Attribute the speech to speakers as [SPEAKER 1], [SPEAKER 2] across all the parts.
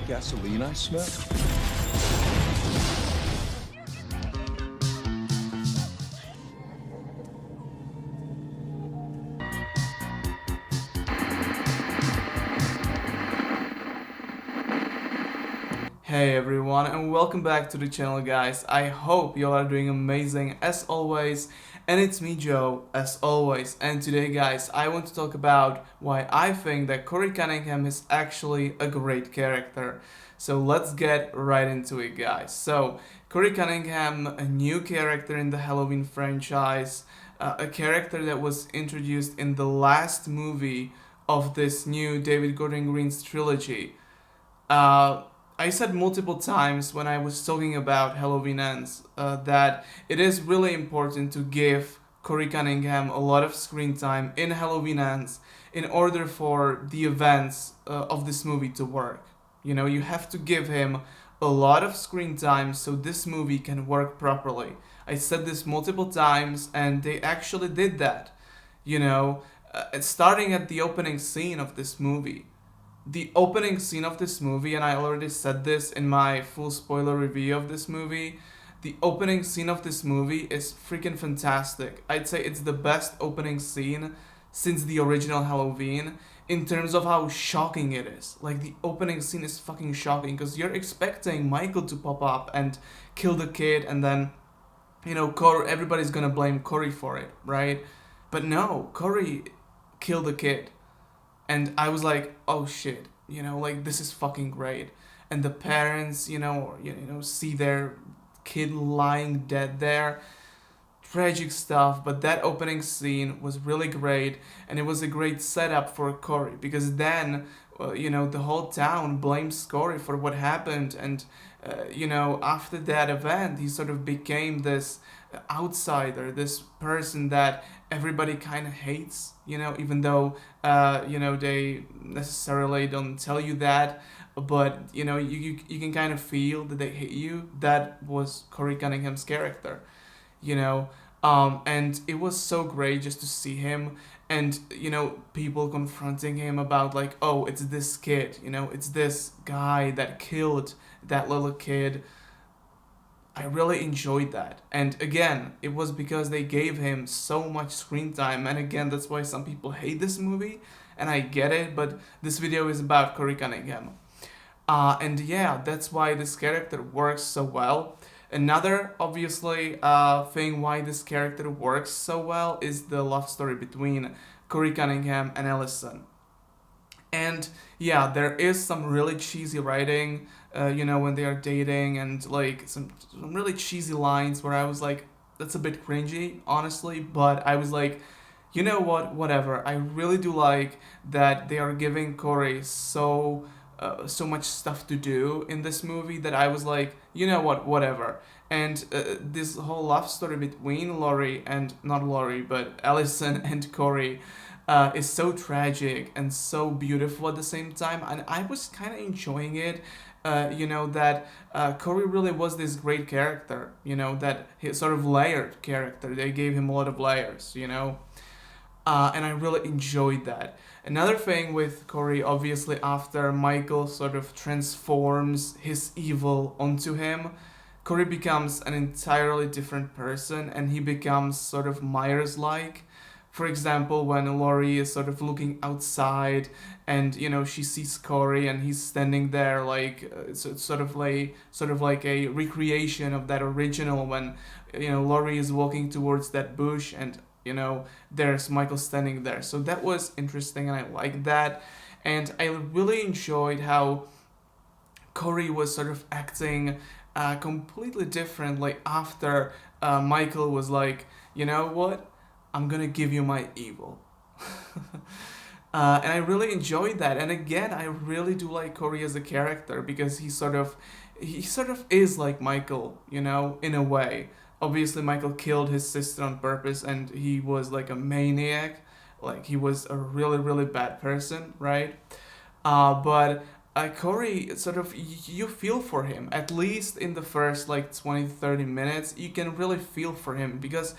[SPEAKER 1] gasoline I smell?
[SPEAKER 2] Hey everyone, and welcome back to the channel, guys. I hope you all are doing amazing as always, and it's me, Joe, as always. And today, guys, I want to talk about why I think that Corey Cunningham is actually a great character. So let's get right into it, guys. So Corey Cunningham, a new character in the Halloween franchise, a character that was introduced in the last movie of this new David Gordon Green's trilogy. I said multiple times when I was talking about Halloween Ends that it is really important to give Corey Cunningham a lot of screen time in Halloween Ends in order for the events of this movie to work. You know, you have to give him a lot of screen time so this movie can work properly. I said this multiple times and they actually did that. You know, starting at the opening scene of this movie. The opening scene of this movie, and I already said this in my full spoiler review of this movie, the opening scene of this movie is freaking fantastic. I'd say it's the best opening scene since the original Halloween in terms of how shocking it is. Like, the opening scene is fucking shocking because you're expecting Michael to pop up and kill the kid, and then, you know, everybody's gonna blame Corey for it, right? But no, Corey killed the kid. And I was like, oh shit, you know, like, this is fucking great. And the parents, see their kid lying dead there. Tragic stuff, but that opening scene was really great, and it was a great setup for Corey, because then, the whole town blames Corey for what happened, and, after that event, he sort of became this outsider, this person that everybody kind of hates, even though, they necessarily don't tell you that, but, you can kind of feel that they hate you. That was Corey Cunningham's character. And it was so great just to see him, and people confronting him about, like, oh, it's this kid, it's this guy that killed that little kid. I really enjoyed that, and again, it was because they gave him so much screen time, and again, that's why some people hate this movie, and I get it, but this video is about Corey Cunningham. And yeah, that's why this character works so well. Another, obviously, thing why this character works so well is the love story between Corey Cunningham and Allison. And yeah, there is some really cheesy writing, when they are dating, and like some really cheesy lines where I was like, that's a bit cringy, honestly, but I was like, you know what, whatever. I really do like that they are giving Corey so much stuff to do in this movie that I was like, you know what, whatever. And this whole love story between Allison and Corey is so tragic and so beautiful at the same time. And I was kind of enjoying it, that Corey really was this great character, that he sort of layered character. They gave him a lot of layers, and I really enjoyed that. Another thing with Corey, obviously, after Michael sort of transforms his evil onto him, Corey becomes an entirely different person, and he becomes sort of Myers-like. For example, when Laurie is sort of looking outside, and she sees Corey, and he's standing there like it's sort of like a recreation of that original when Laurie is walking towards that bush, and there's Michael standing there. So that was interesting, and I liked that. And I really enjoyed how Corey was sort of acting completely differently after Michael was like, you know what? I'm gonna give you my evil. And I really enjoyed that. And again, I really do like Corey as a character because he sort of is like Michael, in a way. Obviously, Michael killed his sister on purpose, and he was like a maniac. Like, he was a really, really bad person, right? But Corey, sort of, you feel for him. At least in the first, like, 20-30 minutes, you can really feel for him because...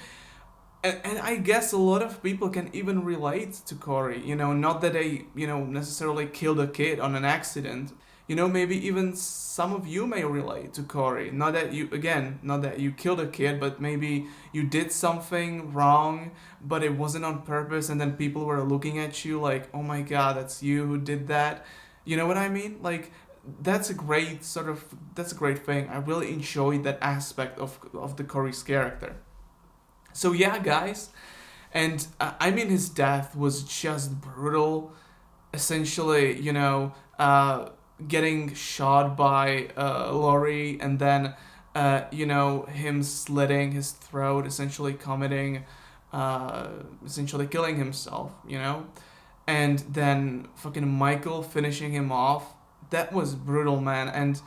[SPEAKER 2] And I guess a lot of people can even relate to Corey, not that they, necessarily killed a kid on an accident. Maybe even some of you may relate to Corey. Not that you, again, not that you killed a kid, but maybe you did something wrong, but it wasn't on purpose, and then people were looking at you like, oh my god, that's you who did that. You know what I mean? Like, that's a great thing. I really enjoyed that aspect of the Corey's character. So yeah, guys, and I mean, his death was just brutal. Essentially, getting shot by Laurie, and then, him slitting his throat, essentially killing himself, and then fucking Michael finishing him off. That was brutal, man, and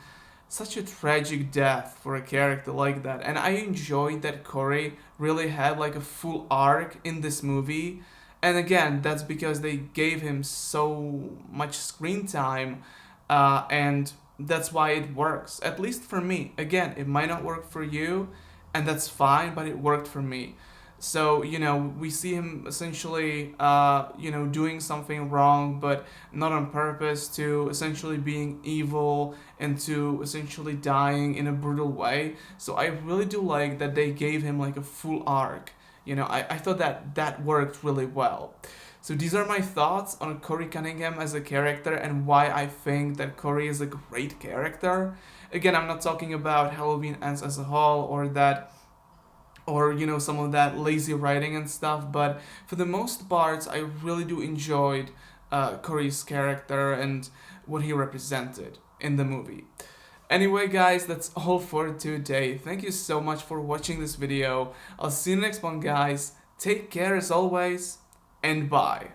[SPEAKER 2] such a tragic death for a character like that. And I enjoyed that Corey really had like a full arc in this movie. And again, that's because they gave him so much screen time, and that's why it works. At least for me. Again, it might not work for you, and that's fine, but it worked for me. So, we see him essentially, doing something wrong, but not on purpose, to essentially being evil and to essentially dying in a brutal way. So I really do like that they gave him like a full arc. I thought that worked really well. So these are my thoughts on Corey Cunningham as a character and why I think that Corey is a great character. Again, I'm not talking about Halloween Ends as a whole, or some of that lazy writing and stuff, but for the most parts I really do enjoyed Corey's character and what he represented in the movie. Anyway, guys, that's all for today. Thank you so much for watching this video. I'll see you next one, guys. Take care as always, and bye.